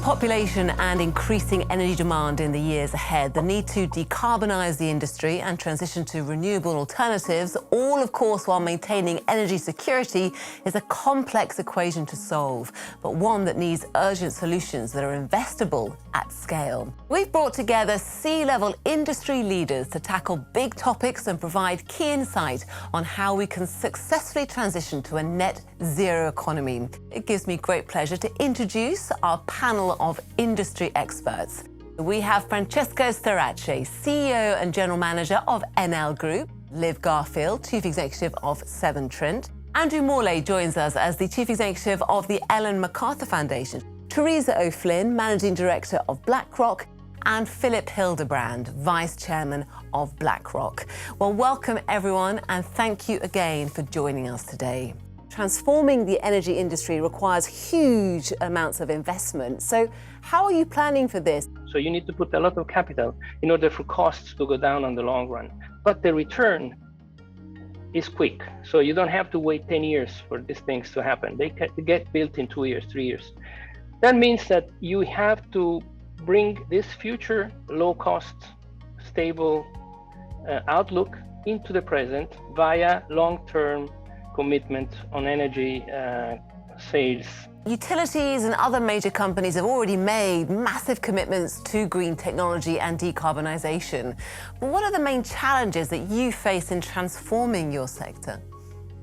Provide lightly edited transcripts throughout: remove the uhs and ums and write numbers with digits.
population and increasing energy demand in the years ahead, the need to decarbonise the industry and transition to renewable alternatives, all of course while maintaining energy security, is a complex equation to solve, but one that needs urgent solutions that are investable at scale. We've brought together C-level industry leaders to tackle big topics and provide key insight on how we can successfully transition to a net zero economy. It gives me great pleasure to introduce our panel of industry experts. We have Francesco Starace, CEO and General Manager of Enel Group, Liv Garfield, Chief Executive of Severn Trent. Andrew Morley joins us as the Chief Executive of the Ellen MacArthur Foundation, Teresa O'Flynn, Managing Director of BlackRock, and Philip Hildebrand, Vice Chairman of BlackRock. Well, welcome everyone, and thank you again for joining us today. Transforming the energy industry requires huge amounts of investment. So how are you planning for this? So you need to put a lot of capital in order for costs to go down on the long run. But the return is quick. So you don't have to wait 10 years for these things to happen. They get built in 2 years, 3 years. That means that you have to bring this future low cost, stable outlook into the present via long-term commitment on energy sales. Utilities and other major companies have already made massive commitments to green technology and decarbonisation. But what are the main challenges that you face in transforming your sector?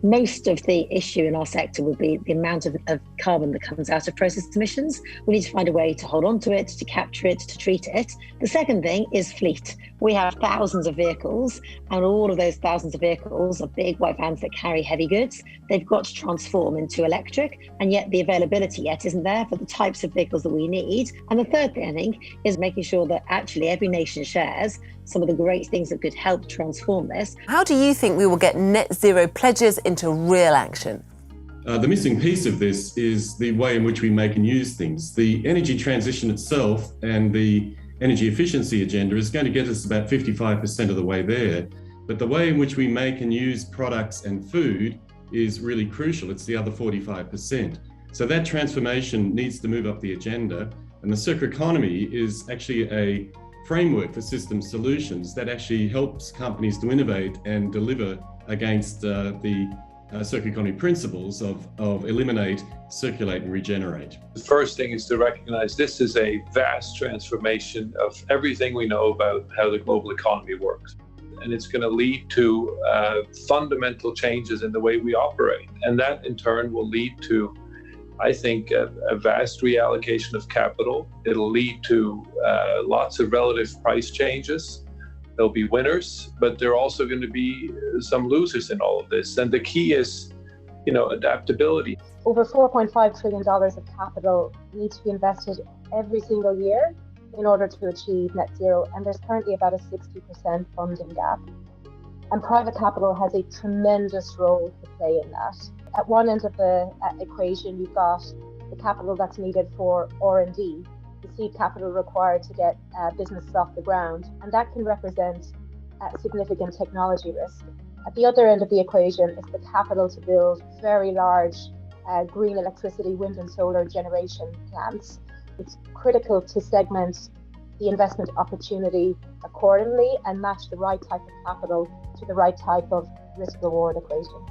Most of the issue in our sector would be the amount of carbon that comes out of process emissions. We need to find a way to hold on to it, to capture it, to treat it. The second thing is fleet. We have thousands of vehicles, and all of those thousands of vehicles are big white vans that carry heavy goods. They've got to transform into electric, and yet the availability yet isn't there for the types of vehicles that we need. And the third thing, I think, is making sure that actually every nation shares some of the great things that could help transform this. How do you think we will get net zero pledges into real action? The missing piece of this is the way in which we make and use things. The energy transition itself and the energy efficiency agenda is going to get us about 55% of the way there. But the way in which we make and use products and food is really crucial. It's the other 45%. So that transformation needs to move up the agenda. And the circular economy is actually a framework for system solutions that actually helps companies to innovate and deliver against the circular economy principles of eliminate, circulate and regenerate. The first thing is to recognize this is a vast transformation of everything we know about how the global economy works. And it's going to lead to fundamental changes in the way we operate. And that in turn will lead to, I think, a vast reallocation of capital. It'll lead to lots of relative price changes. There'll be winners, but there are also going to be some losers in all of this. And the key is, adaptability. Over $4.5 trillion of capital needs to be invested every single year in order to achieve net zero. And there's currently about a 60% funding gap. And private capital has a tremendous role to play in that. At one end of the equation, you've got the capital that's needed for R&D, the seed capital required to get businesses off the ground, and that can represent significant technology risk. At the other end of the equation is the capital to build very large green electricity, wind and solar generation plants. It's critical to segment the investment opportunity accordingly and match the right type of capital to the right type of risk-reward equation.